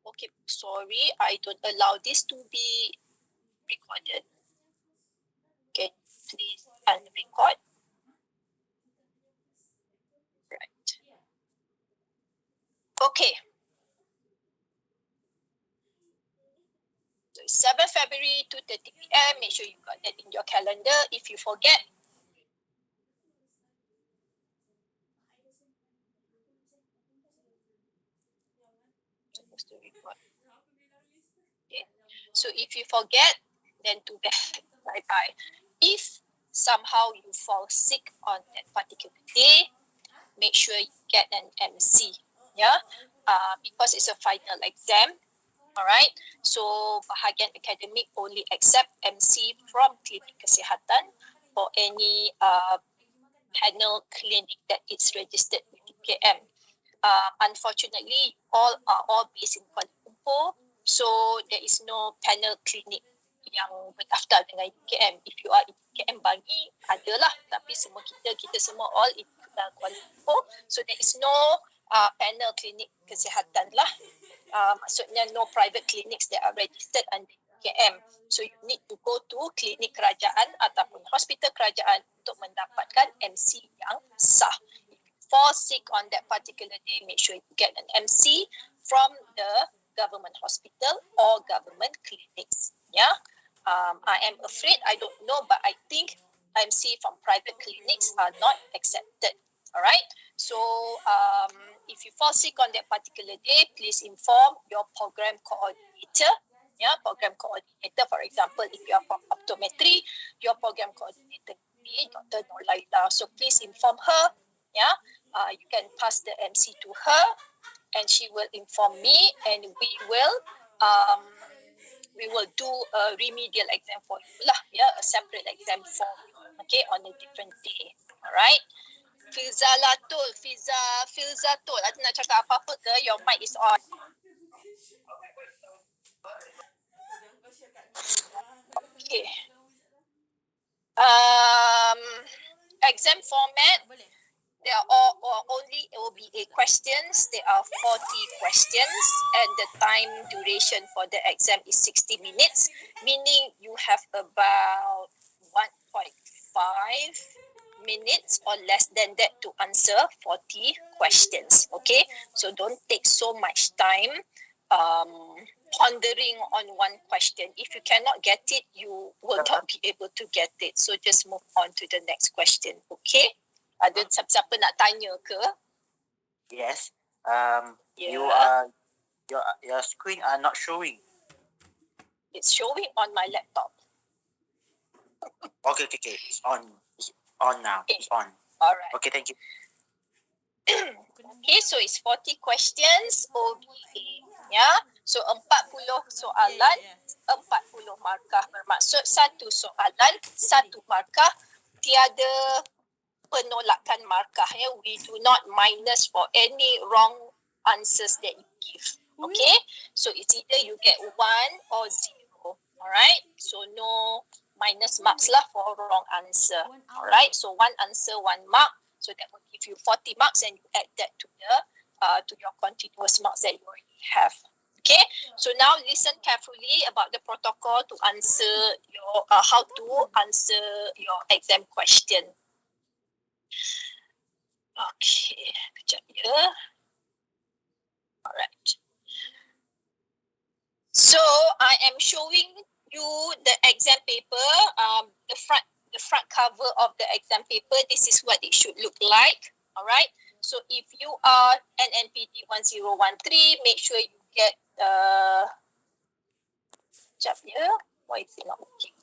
Okay, sorry, I don't allow this to be recorded. Okay, please unrecord. Right. Okay. So 7th February, 2:30 p.m. Make sure you got that in your calendar. If you forget, supposed to record. Okay. So if you forget, then too bad. Bye-bye. If somehow you fall sick on that particular day, make sure you get an MC. Yeah. Because it's a final exam. All right. So bahagian akademik only accept MC from klinik kesihatan for any panel clinic that is registered with UKM. Unfortunately, all are all based in Kuala Lumpur, so there is no panel clinic yang berdaftar dengan UKM. If you are in UKM Bangi, adalah, tapi semua kita semua all in Kuala Lumpur, so there is no panel clinic kesihatan lah. Maksudnya no private clinics that are registered under UKM. So you need to go to klinik kerajaan ataupun hospital kerajaan untuk mendapatkan MC yang sah. Fall sick on that particular day, make sure you get an MC from the government hospital or government clinics. Yeah, I am afraid, I don't know, but I think MC from private clinics are not accepted. All right. So if you fall sick on that particular day, please inform your program coordinator. Yeah, program coordinator. For example, if you are from optometry, your program coordinator will be Dr. Nolaila. So please inform her. Yeah, you can pass the MC to her, and she will inform me, and we will do a remedial exam for you lah. Yeah, a separate exam for you. Okay, on a different day. Alright. Filzatul. Ada nak cakap apa-apa ke? Your mic is on. Okay. Exam format. There are only it will be a questions. There are 40 questions, and the time duration for the exam is 60 minutes, meaning you have about 1.5 minutes or less than that to answer 40 questions. Okay, so don't take so much time pondering on one question. If you cannot get it, you will not be able to get it. So just move on to the next question. Okay. Ada siapa-siapa nak tanya ke? Yes. Yeah. Your screen are not showing. It's showing on my laptop. Okay. It's on. It's on now. Okay. It's on. All right. Okay, thank you. Okay, so it's 40 questions OBA. Yeah. So 40 soalan, 40 markah, bermaksud satu soalan, satu markah, tiada penolakan markah. Ya. We do not minus for any wrong answers that you give. Okay, so it's either you get 1 or 0. Alright, so no minus marks lah for wrong answer. Alright, so 1 answer 1 mark, so that will give you 40 marks, and you add that to your continuous marks that you already have. Okay, so now listen carefully about the protocol to answer your how to answer your exam question. Okay, kejap ya. Alright. So I am showing you the exam paper, the front cover of the exam paper. This is what it should look like. Alright. So if you are an NPT 1013, make sure you get kejap ya. Why is it not working?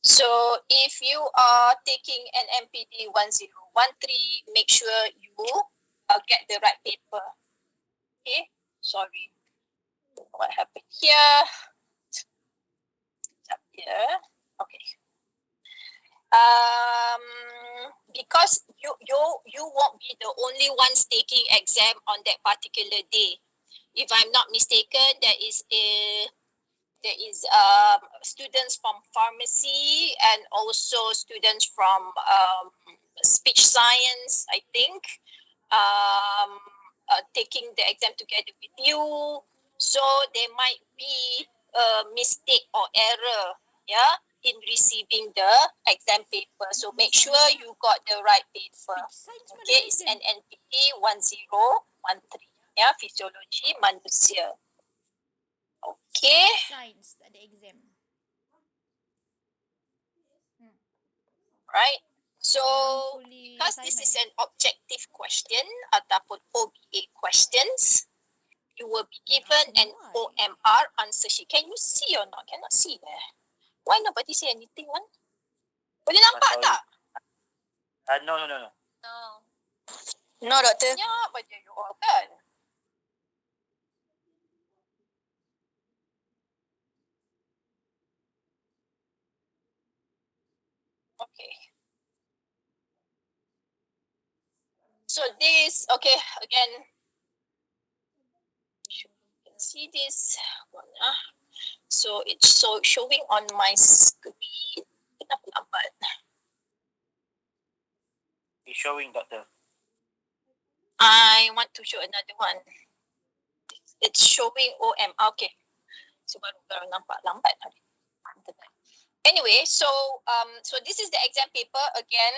So if you are taking an MPD 1013, make sure you get the right paper. Okay, sorry. What happened here? Up here. Okay. Because you won't be the only ones taking exam on that particular day. If I'm not mistaken, there is students from pharmacy and also students from speech science, I think, taking the exam together with you. So there might be a mistake or error, yeah, in receiving the exam paper. So make sure you got the right paper. Speech science mana Okay, ada it's exam? NNPT 1013. Yeah, Fisiologi Manusia. Okay, Speech science tak ada exam. right. So Meaningfully because this is assignment. an objective question ataupun OBA questions, you will be given an Why? OMR answer sheet. Can you see or not? Cannot see there. Why nobody say anything, one? Boleh nampak sorry. tak? No. No, doktor. Senyap aja you all kan. Okay. So this, okay, again, you can see this one. So it's showing on my screen. Kenapa lambat? It's showing, doctor. I want to show another one. It's showing OMR. Okay. So baru nampak lambat. Anyway, so this is the exam paper again.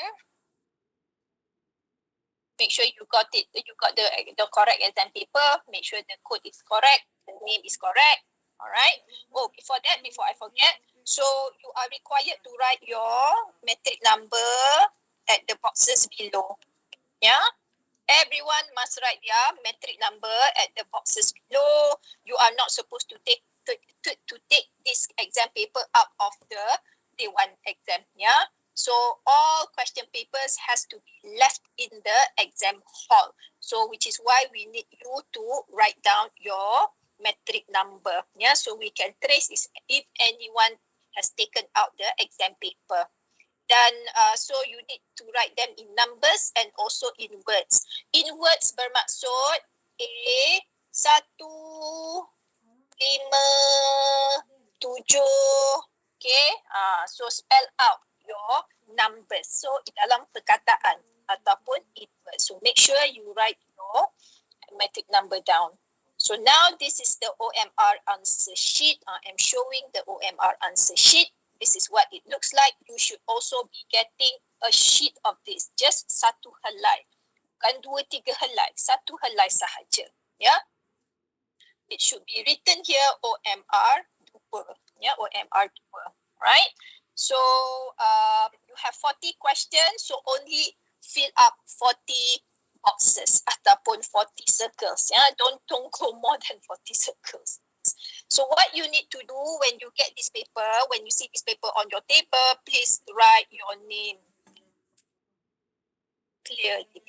Make sure you got it. You got the correct exam paper. Make sure the code is correct. The name is correct. All right. Oh, before I forget. So you are required to write your matric number at the boxes below. Yeah. Everyone must write their matric number at the boxes below. You are not supposed to take this exam paper out of the day one exam. Yeah. So all question papers has to be left in the exam hall. So which is why we need you to write down your matric number. Yeah. So we can trace if anyone has taken out the exam paper. Dan so you need to write them in numbers and also in words. In words bermaksud A1, 5, 7. Okay. So spell out your numbers. So dalam perkataan ataupun in words. So make sure you write your matric number down. So now this is the OMR answer sheet. I am showing the OMR answer sheet. This is what it looks like. You should also be getting a sheet of this. Just satu helai. Bukan 2, 3 helai. Satu helai sahaja. Yeah. It should be written here OMR 2. Yeah, OMR 2. Right. So you have 40 questions. So only fill up 40 boxes ataupun 40 circles. Yeah, don't go more than 40 circles. So what you need to do when you get this paper, when you see this paper on your table, please write your name clearly.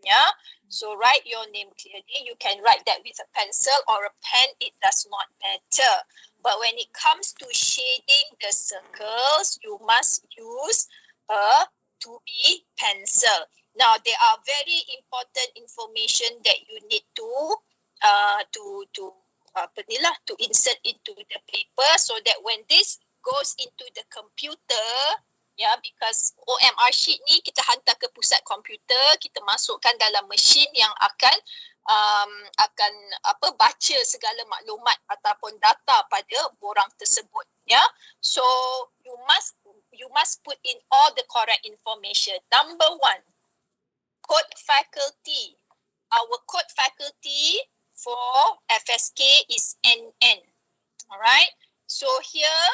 Yeah. So write your name clearly. You can write that with a pencil or a pen. It does not matter. But when it comes to shading the circles, you must use a 2B pencil. Now there are very important information that you need to insert into the paper so that when this goes into the computer, ya, because OMR sheet ni kita hantar ke pusat komputer, kita masukkan dalam mesin yang akan baca segala maklumat ataupun data pada borang tersebut, ya. So you must put in all the correct information. Number 1, code faculty. Our code faculty for FSK is NN. Alright. So here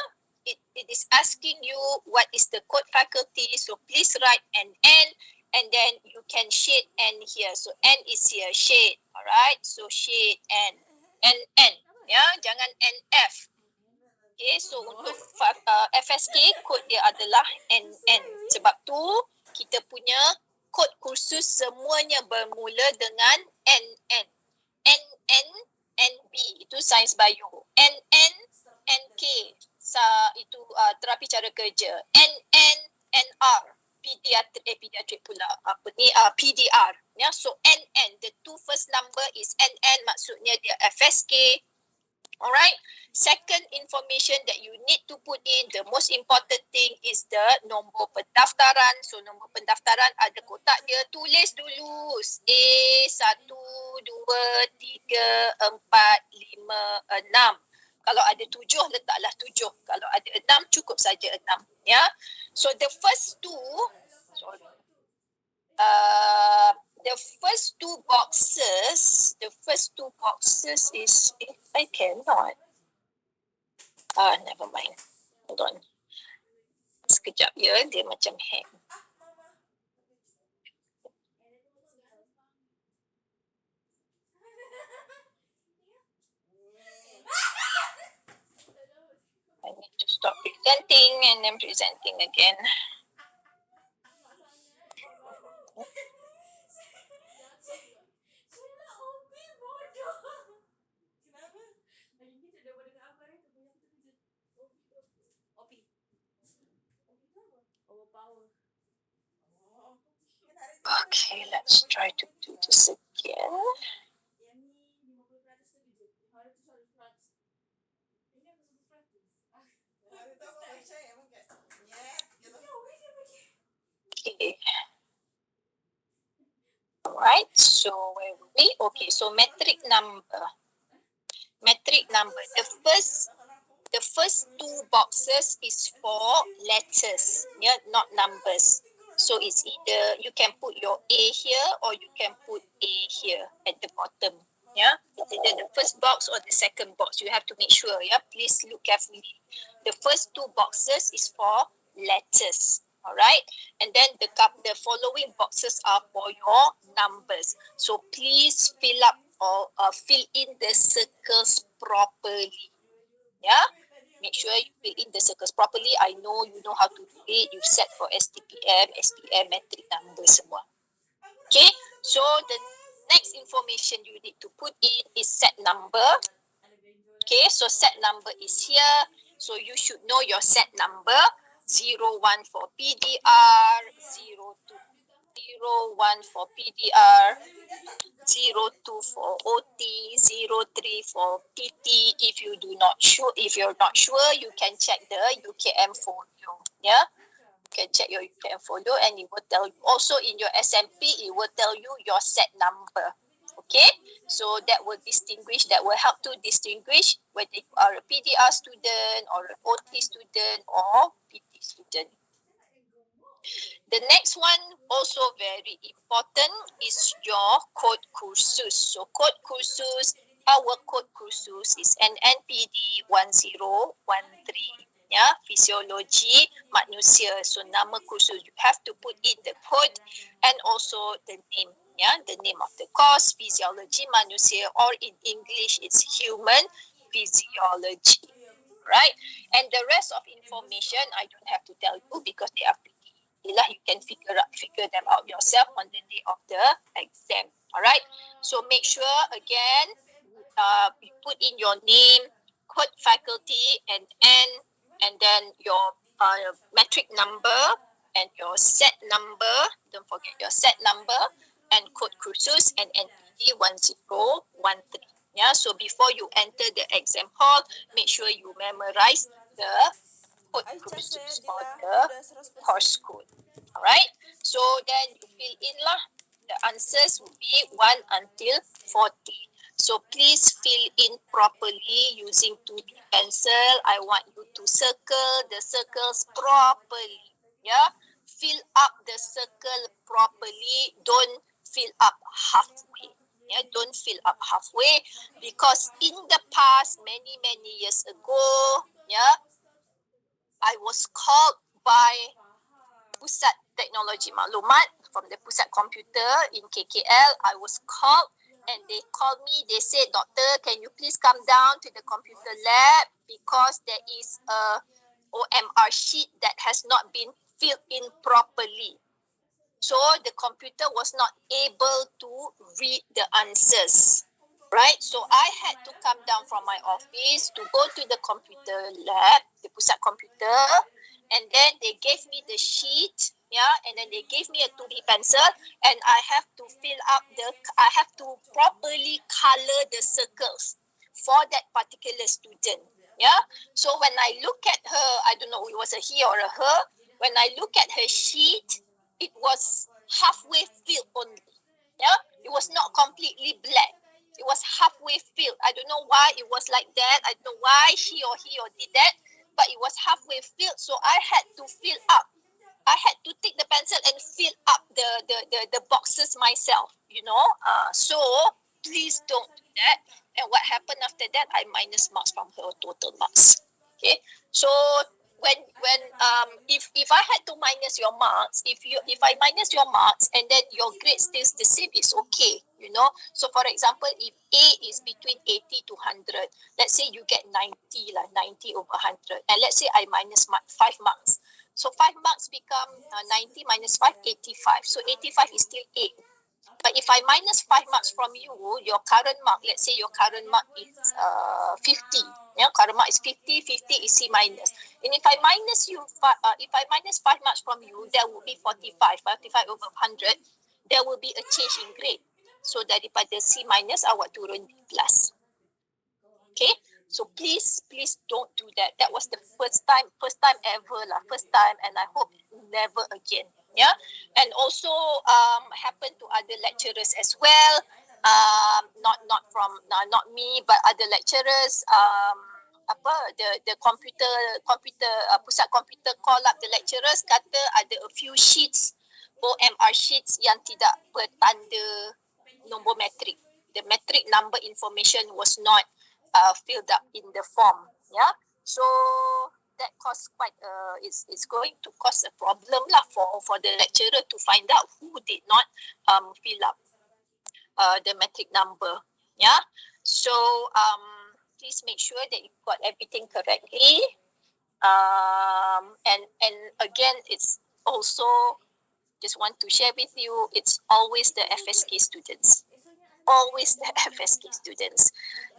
it is asking you what is the code faculty. So please write NN and then you can shade N here. So N is here, shade. Alright. So shade N. NN. Ya, jangan NF. Okay, so untuk FSK kod dia adalah NN. Sebab tu kita punya kod kursus semuanya bermula dengan NN. NN, NB itu sains bio. NN, NK itu terapi cara kerja. NN, NR pediatrik pula. PDR. Ya, so NN, the two first number is NN, maksudnya dia FSK. Alright. Second information that you need to put in, the most important thing is the nombor pendaftaran. So nombor pendaftaran ada kotak dia, tulis dulu. A 1, 2, 3, 4, 5, 6. Kalau ada 7, letaklah 7. Kalau ada 6, cukup saja 6. Ya. So the first two, sorry. The first two boxes is, I cannot. Never mind. Hold on. Sekejap ya, dia macam hang. I need to stop presenting and then presenting again. Okay, let's try to do this again. Okay. Alright, so where were we? Okay, so metric number. The first two boxes is for letters, yeah, not numbers. So it's either you can put your A here or you can put A here at the bottom. Yeah, it's either the first box or the second box. You have to make sure. Yeah, please look carefully. The first two boxes is for letters. All right, and then the following boxes are for your numbers. So please fill up or fill in the circles properly. Yeah, make sure you fill in the circles properly. I know you know how to do it. You've set for STPM, SPM, metric number semua. Okay, so the next information you need to put in is set number. Okay, so set number is here. So you should know your set number. 01 for PDR, 01 for PDR, 02 for OT, 03 for PT. If you're not sure, you can check the UKM folio. Yeah, you can check your UKM folio, and it will tell you. Also in your SMP, it will tell you your set number. Okay, so that will help to distinguish whether you are a PDR student or an OT student or PT student. The next one, also very important, is your code kursus. So code kursus, our code kursus is NNPD 1013. Yeah, physiology manusia. So nama kursus, you have to put in the code and also the name. Yeah, the name of the course, physiology manusia, or in English it's human physiology. Right? And the rest of information I don't have to tell you because they are pretty. You can figure them out yourself on the day of the exam. All right. So make sure again, you put in your name, code faculty, and then your metric number and your set number. Don't forget your set number and code kursus and NPD 1013. Yeah. So before you enter the exam hall, make sure you memorize the code kursus or the course code. Alright, so then you fill in lah. The answers will be 1 until 40. So please fill in properly using 2B pencil. I want you to circle the circles properly. Yeah, fill up the circle properly. Don't fill up halfway. Yeah, don't fill up halfway because in the past, many years ago, yeah, I was called by Pusat Teknologi Maklumat from the Pusat Computer in KKL. I was called and they called me. They said, "Doctor, can you please come down to the computer lab because there is a OMR sheet that has not been filled in properly." So the computer was not able to read the answers. Right, so I had to come down from my office to go to the computer lab, the Pusat Computer, and then they gave me the sheet, yeah, and then they gave me a 2B pencil, and I have to properly color the circles for that particular student. Yeah. So when I look at her, I don't know, it was a he or a her. When I look at her sheet, it was halfway filled only. Yeah. It was not completely black. It was halfway filled. I don't know why it was like that. I don't know why she or he or did that, but it was halfway filled. So I had to fill up. I had to take the pencil and fill up the boxes myself, you know. So please don't do that. And what happened after that, I minus marks from her total marks. Okay. So if I had to minus your marks, if I minus your marks and then your grade stays the same, it's okay, you know. So for example, if A is between 80 to 100, let's say you get 90 lah, 90 over 100, and let's say I minus 5 marks. So 5 marks become 90 minus 5, 85. So 85 is still 8. But if I minus 5 marks from you, your current mark, let's say your current mark is 50. Yeah, current mark is 50, 50 is C minus. And if I minus if I minus 5 marks from you, there will be 45. 45 over 100, there will be a change in grade. So daripada C minus, awak turun D plus. Okay, so please don't do that. That was the first time ever lah, and I hope never again. Yeah, and also happened to other lecturers as well. Not me, but other lecturers. The computer pusat komputer call up the lecturers, kata ada a few sheets, OMR sheets yang tidak bertanda nombor metrik. The metric number information was not filled up in the form. Yeah, so that caused quite it's going to cause a problem lah for the lecturer to find out who did not fill up the metric number. Yeah, so please make sure that you got everything correctly. And again, it's also just want to share with you, it's always the FSK students. Always the FSK students.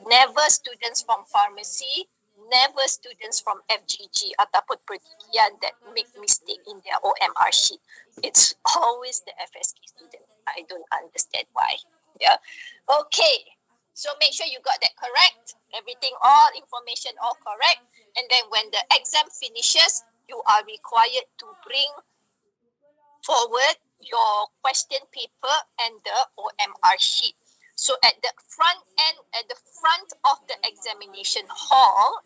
Never students from pharmacy, never students from FGG ataupun pergigian that make mistake in their OMR sheet. It's always the FSK student. I don't understand why. Yeah. Okay. So make sure you got that correct. Everything, all information, all correct. And then when the exam finishes, you are required to bring forward your question paper and the OMR sheet. So at the front of the examination hall,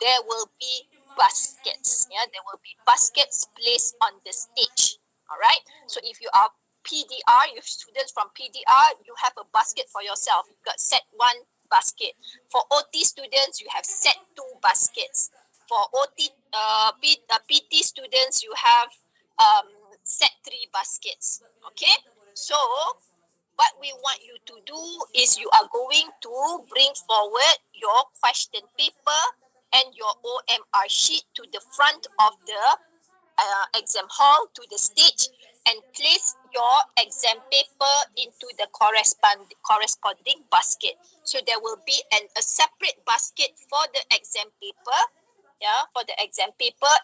there will be baskets. Yeah, there will be baskets placed on the stage. All right. So if you are PDR, you students from PDR, you have a basket for yourself. You've got set 1 basket. For OT students, you have set 2 baskets. For PT students, you have set 3 baskets. Okay, so what we want you to do is you are going to bring forward your question paper and your OMR sheet to the front of the exam hall, to the stage, and place your exam paper into the corresponding basket. So there will be a separate basket for the exam paper,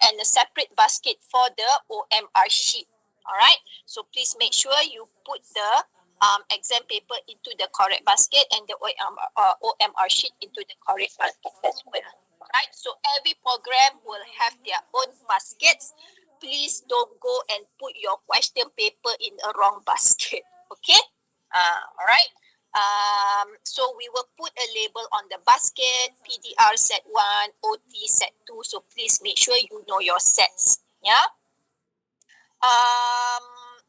and a separate basket for the OMR sheet. All right. So please make sure you put the exam paper into the correct basket and the OMR sheet into the correct basket as well. All right. So every program will have their own baskets. Please don't go and put your question paper in a wrong basket. Okay. All right. So we will put a label on the basket, PDR set 1, OT set 2. So please make sure you know your sets. Yeah.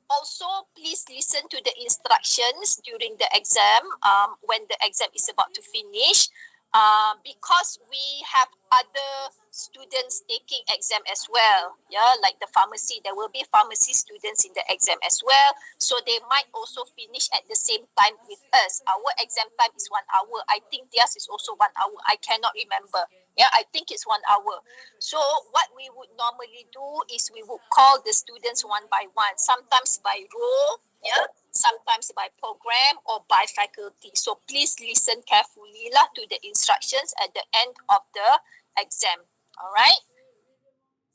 Also, please listen to the instructions during the exam when the exam is about to finish. Because we have other students taking exam as well, like the pharmacy, there will be pharmacy students in the exam as well, so they might also finish at the same time with us. Our exam time is 1 hour. I think theirs is also 1 hour. I cannot remember. I think it's 1 hour. So what we would normally do is we would call the students one by one, sometimes by row, sometimes by program or by faculty. So please listen carefully to the instructions at the end of the exam. All right.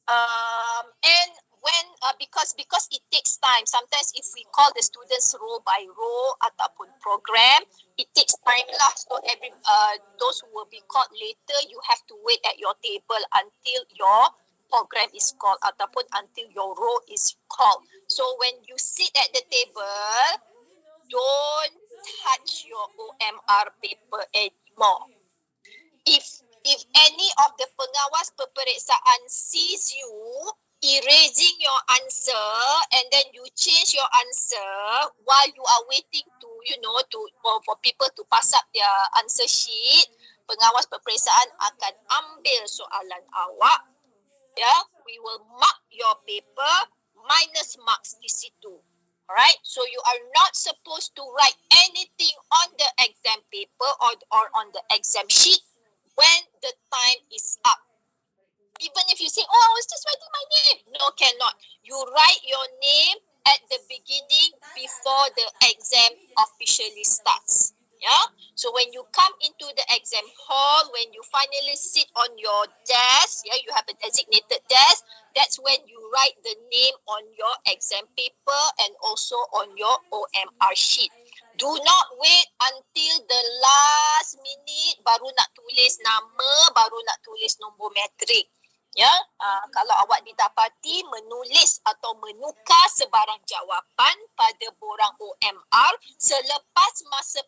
And when because it takes time. Sometimes if we call the students row by row ataupun program, it takes time lah. So those who will be called later, you have to wait at your table until your program is called ataupun until your row is called. So when you sit at the table, don't touch your OMR paper anymore. If any of the pengawas peperiksaan sees you erasing your answer and then you change your answer while you are waiting to for people to pass up their answer sheet, pengawas peperiksaan akan ambil soalan awak, we will mark your paper minus marks di situ. Alright, so you are not supposed to write anything on the exam paper or on the exam sheet when the time is up. Even if you say, oh, I was just writing my name. No, cannot. You write your name at the beginning before the exam officially starts. Yeah. So when you come into the exam hall, when you finally sit on your desk, you have a designated desk, that's when you write the name on your exam paper and also on your OMR sheet. Do not wait until the last minute baru nak tulis nama, baru nak tulis nombor matrik. Kalau awak didapati menulis atau menukar sebarang jawapan pada borang OMR selepas masa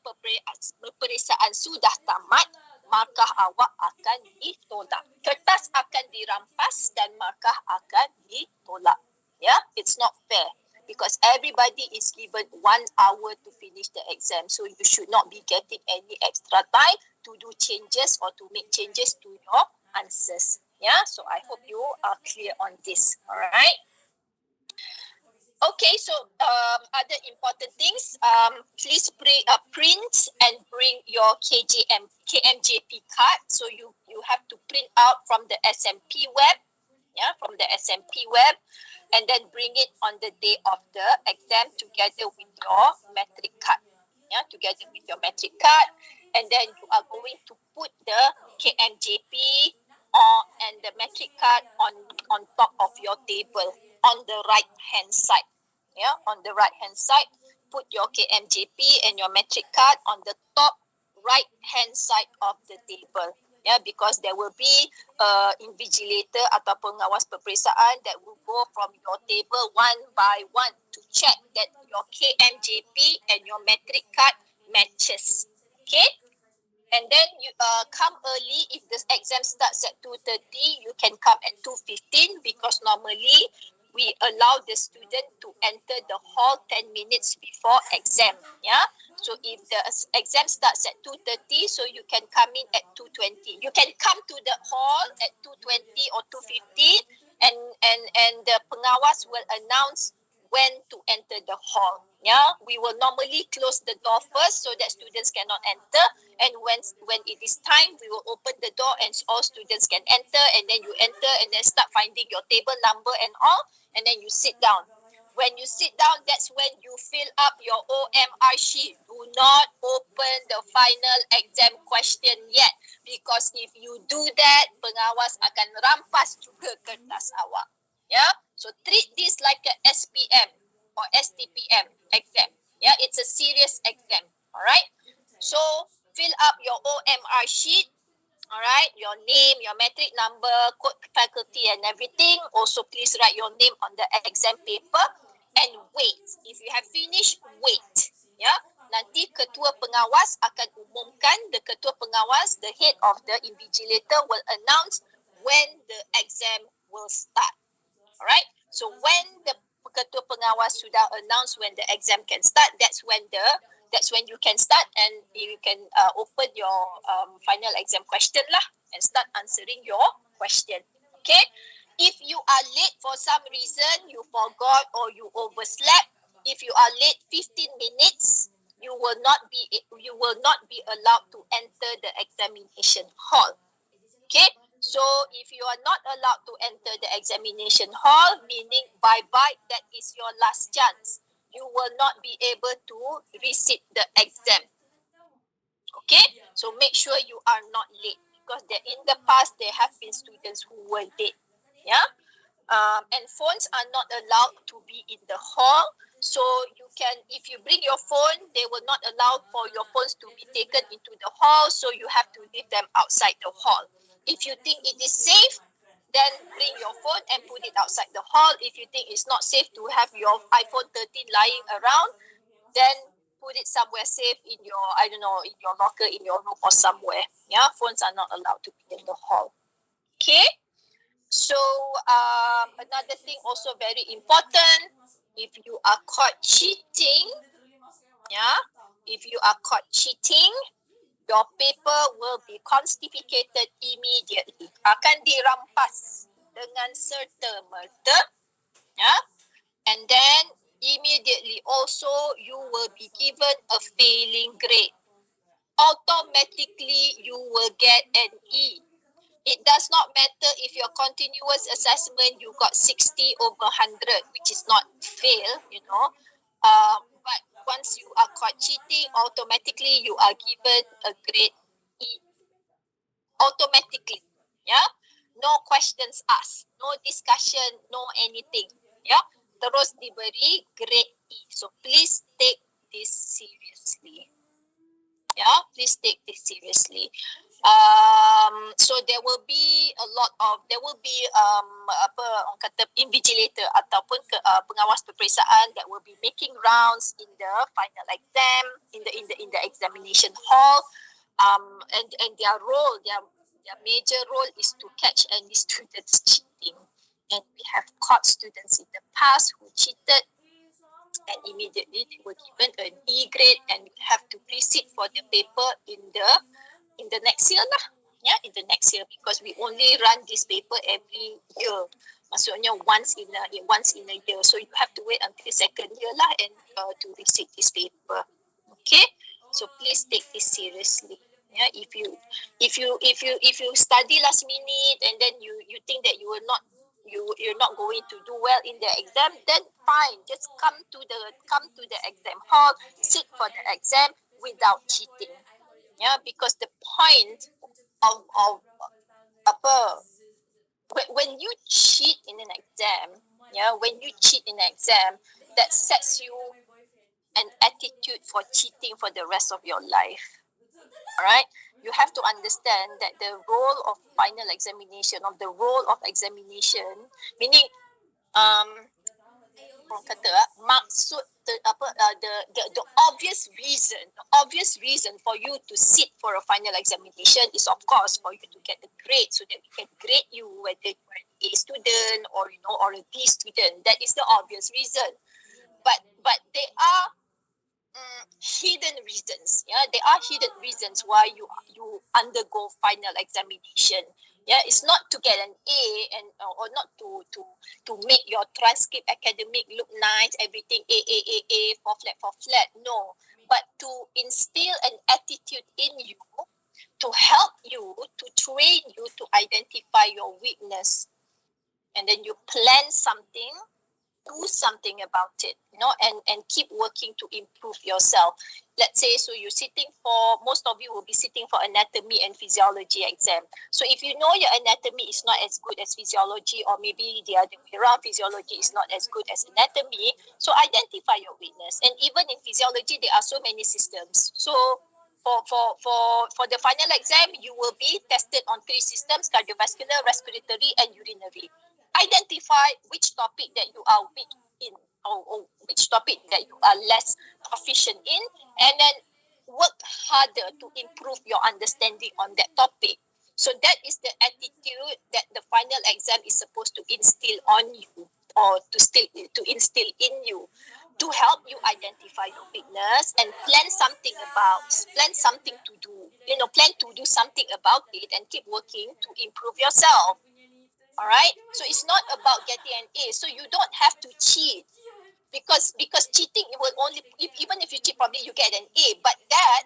peperiksaan sudah tamat, markah awak akan ditolak. Kertas akan dirampas dan markah akan ditolak. It's not fair because everybody is given 1 hour to finish the exam, so you should not be getting any extra time to do changes or to make changes to your answers. So I hope you are clear on this. All right. Okay, so other important things, please print and bring your KMJP card. So you have to print out from the SMP web, and then bring it on the day of the exam together with your matric card. Together with your matric card, and then you are going to put the KMJP and the matric card on top of your table on the right hand side. On the right hand side, put your KMJP and your matric card on the top right hand side of the table. Because there will be invigilator atau pengawas peperiksaan that will go from your table one by one to check that your KMJP and your matric card matches. Okay? And then you come early. If the exam starts at 2:30, you can come at 2:15 because normally we allow the student to enter the hall 10 minutes before exam. So if the exam starts at 2:30, so you can come in at 2:20. You can come to the hall at 2:20 or 2:15, and the pengawas will announce when to enter the hall. We will normally close the door first so that students cannot enter, and when it is time, we will open the door and all students can enter, and then you enter and then start finding your table number and all, and then you sit down. When you sit down, that's when you fill up your OMR sheet. Do not open the final exam question yet, because if you do that, pengawas akan rampas juga kertas awak. So treat this like a SPM or STPM exam. It's a serious exam. All right. So fill up your OMR sheet. All right, your name, your matric number, code faculty and everything. Also, please write your name on the exam paper and wait. If you have finished, wait. Nanti ketua pengawas akan umumkan, the ketua pengawas, the head of the invigilator will announce when the exam will start. All right. So when the ketua pengawas sudah announce when the exam can start, that's when you can start and you can open your final exam question lah and start answering your question. Okay. If you are late for some reason, you forgot or you overslept, if you are late 15 minutes, you will not be allowed to enter the examination hall. Okay. So if you are not allowed to enter the examination hall, meaning bye-bye, that is your last chance. You will not be able to resit the exam. Okay, so make sure you are not late, because in the past there have been students who were late. And phones are not allowed to be in the hall. So you can, if you bring your phone, they will not allow for your phones to be taken into the hall. So you have to leave them outside the hall. If you think it is safe, then bring your phone and put it outside the hall. If you think it's not safe to have your iPhone 13 lying around, then put it somewhere safe in your, I don't know, in your locker, in your room or somewhere. Yeah, phones are not allowed to be in the hall. Okay. So another thing also very important, if you are caught cheating, yeah, if you are caught cheating, your paper will be confiscated immediately. Akan dirampas dengan serta-merta, yeah, and then immediately also you will be given a failing grade. Automatically you will get an E. It does not matter if your continuous assessment you got 60 over 100, which is not fail, but once you are caught cheating, automatically you are given a grade E. Automatically, yeah. No questions asked, no discussion, no anything, yeah. Terus diberi grade E. So please take this seriously. Yeah, please take this seriously. So there will be apa orang kata invigilator ataupun pengawas peperiksaan that will be making rounds in the final exam, in the examination hall, and their major role is to catch any students cheating. And we have caught students in the past who cheated, and immediately they were given an E grade and have to resit for the paper in the next year lah. Yeah, in the next year, because we only run this paper every year. Maksudnya once in a year. So you have to wait until second year lah and to resit this paper. Okay, so please take this seriously. Yeah, if you study last minute and then you think that you're not going to do well in the exam, then fine, just come to the exam hall, sit for the exam without cheating. Yeah, because the point of apa, when you cheat in an exam, that sets you an attitude for cheating for the rest of your life. All right, you have to understand that the role of examination, meaning orang kata maksud the obvious reason for you to sit for a final examination is of course for you to get the grade, so that we can grade you whether you're an A student or a B student. That is the obvious reason. But there are hidden reasons. Yeah, there are hidden reasons why you undergo final examination. Yeah, it's not to get an A and or not to make your transcript academic look nice, everything A, for flat. No, but to instill an attitude in you, to help you, to train you to identify your weakness, and then you plan something, do something about it, and keep working to improve yourself. Let's say, so most of you will be sitting for anatomy and physiology exam. So if you know your anatomy is not as good as physiology, or maybe the other way around, physiology is not as good as anatomy, so identify your weakness. And even in physiology, there are so many systems. So for the final exam, you will be tested on 3 systems: cardiovascular, respiratory, and urinary. Identify which topic that you are weak in, or which topic that you are less proficient in, and then work harder to improve your understanding on that topic. So that is the attitude that the final exam is supposed to instill on you, or to instill in you, to help you identify your weakness and plan something to do. Plan to do something about it and keep working to improve yourself. All right, so it's not about getting an A. So you don't have to cheat, because cheating, it will only, even if you cheat, probably you get an A. But that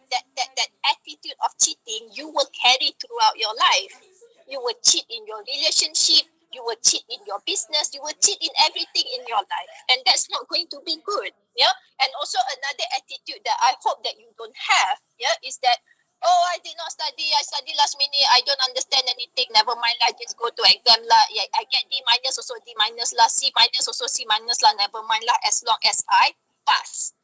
attitude of cheating you will carry throughout your life. You will cheat in your relationship, you will cheat in your business, you will cheat in everything in your life, and that's not going to be good. Yeah, and also another attitude that I hope that you don't have, yeah, is that, oh, I did not study, I study last minute, I don't understand anything, never mind, I just go to exam lah. Yeah, I get D minus also D minus lah, C minus also C minus lah. Never mind lah, as long as I pass.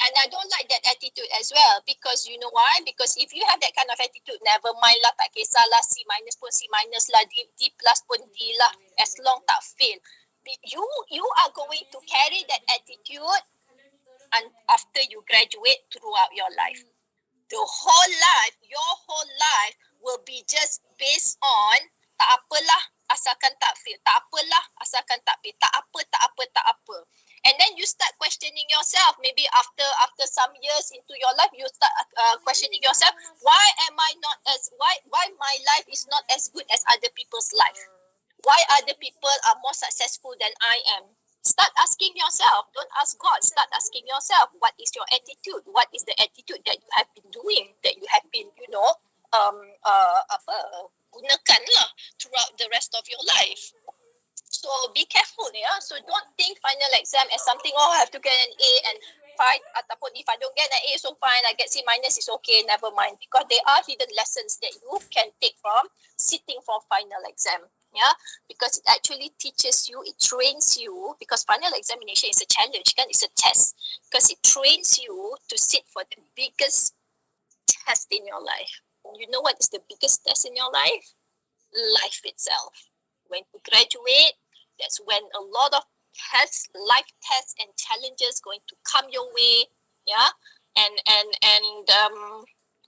And I don't like that attitude as well, because you know why? Because if you have that kind of attitude, never mind lah, tak kisah lah, C minus pun C minus lah, D plus pun D lah, as long tak fail. You are going to carry that attitude and after you graduate throughout your life. The whole life, your whole life will be just based on tak apalah asalkan tak fail, tak apalah asalkan tak fail, tak apa. And then you start questioning yourself. Maybe after some years into your life, you start questioning yourself. Why my life is not as good as other people's life? Why other people are more successful than I am? Start asking yourself. Don't ask God. Start asking yourself. What is your attitude? What is the attitude that you have been doing? That you have been, gunakan lah throughout the rest of your life. So be careful, yeah. So don't think final exam as something, I have to get an A and fine. Ataupun if I don't get an A, so fine. I get C minus, is okay. Never mind. Because there are hidden lessons that you can take from sitting for final exam. Yeah, because it actually teaches you, it trains you, because final examination is a challenge, kan? It's a test, because it trains you to sit for the biggest test in your life. You know what is the biggest test in your life? Life itself. When you graduate, that's when a lot of tests, life tests and challenges going to come your way. Yeah, and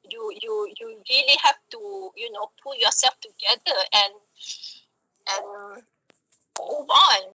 you really have to, pull yourself together and move on.